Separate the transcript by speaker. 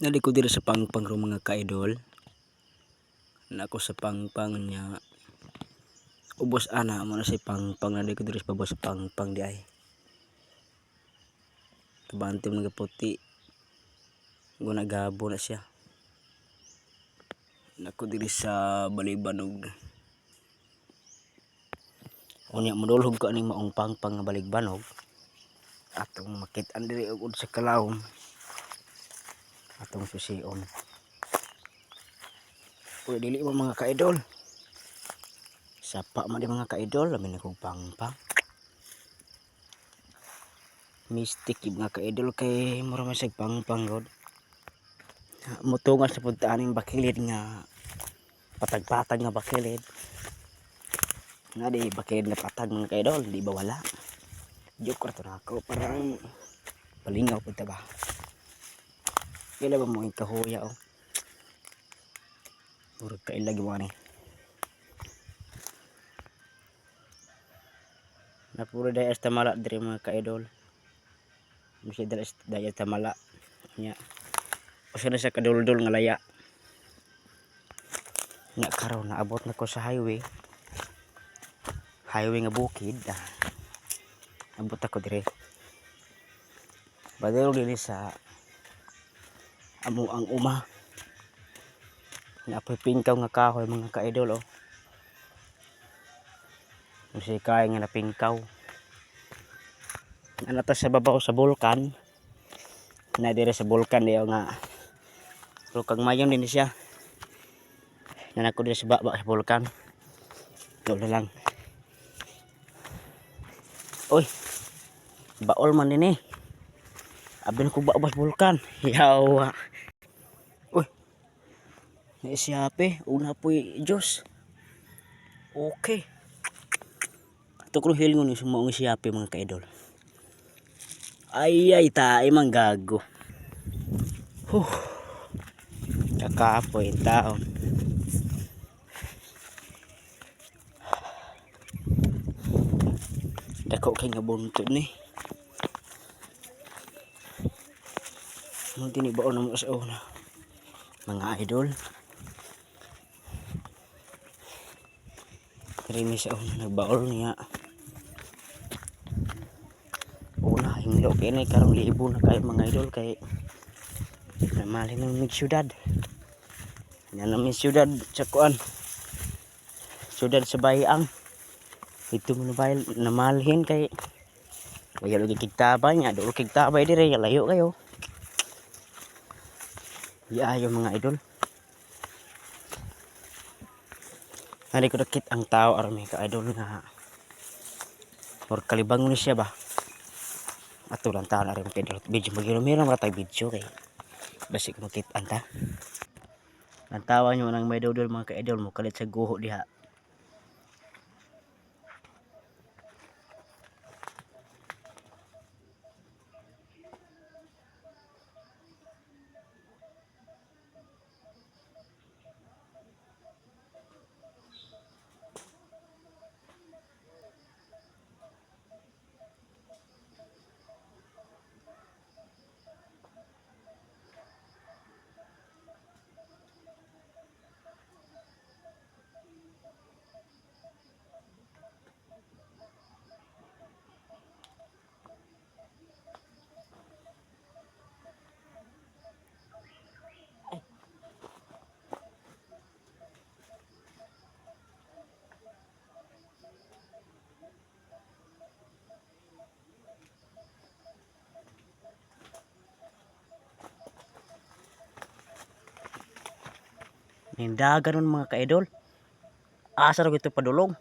Speaker 1: Naliko diri sa pangpang ro mga ka-idol. Nako sa pangpang niya. Ubos ana mo na si pangpang, naliko diri sa pabos sa pangpang di ay. Kabante mga puti. Gunagabo na siya. Nako diri sa Balibanog. Unya modulhog ko aning maong pangpang nga Baligbanog. Atong makit-an diri ug sa kalawom. Atong susion. Uy, dili mo mga ka-idol. Sapa man di mga ka-idol, lamin akong pangpang. Mystic yung mga ka-idol kay mura man sig pangpang god. Mutungas sa puntaan yung bakilid nga patag-patag nga bakilid. Nga di bakilid nga patag mga ka-idol, di ba wala? Joke ra to nako, parang palingaw punta ba. Kailan ba mo yung kahuya oh. Murag kailag mo ani. Napuro dahil sa tamala diri mga ka-idol. Misi dahil sa tamala. Nya. Usa na sa kadul-dul nga laya. Nya karon naabot na ko sa highway. Highway nga bukid. Abot ako dire. Badalo dili sa amo ang uma. Napoy pingkaw nga kahoy mga ka-idol oh. Kasi kaya nga napingkaw. Ano to sa babaw sa bulkan. Na dire sa bulkan diyo nga. Pero kag mayon din siya. Nanako dire sa baba sa bulkan. Dolo lang. Oy. Baol man din eh. Abin ko ba sa bulkan. Yawa. Uy. Naisiyape. Una po'y Diyos. Okay. Tukro hilngon yung sumaong siyape mga ka-idol. Ay tae mang gago. Kakapoy yung taon. Dako kay nga buntod ni. Nung tinibaon na mo sa una. Mga idol. Karimi sa una nagbaol niya. Una hinglo kay na karong libo na kayo mga idol kay namali ng mig syudad. Yan namin syudad sa kuan. Syudad sa Bayang. Ito mo na bayal namalhin kay wala lagi kigtabay nya, do kigtabay dire layo kayo. Ayo mga idol. Nari ko dakit ang tao aron mga ka-idol nga or kalibang ni siya ba. Ato lang taon aron mga ka-idol. Video magilomero matag video kay basi ko makit-an ta. Ang tawa nyo nang may dodol mga ka-idol mo kalit sa guho diha. Nindagan nun mga ka-idol. Asa ro gito padulong.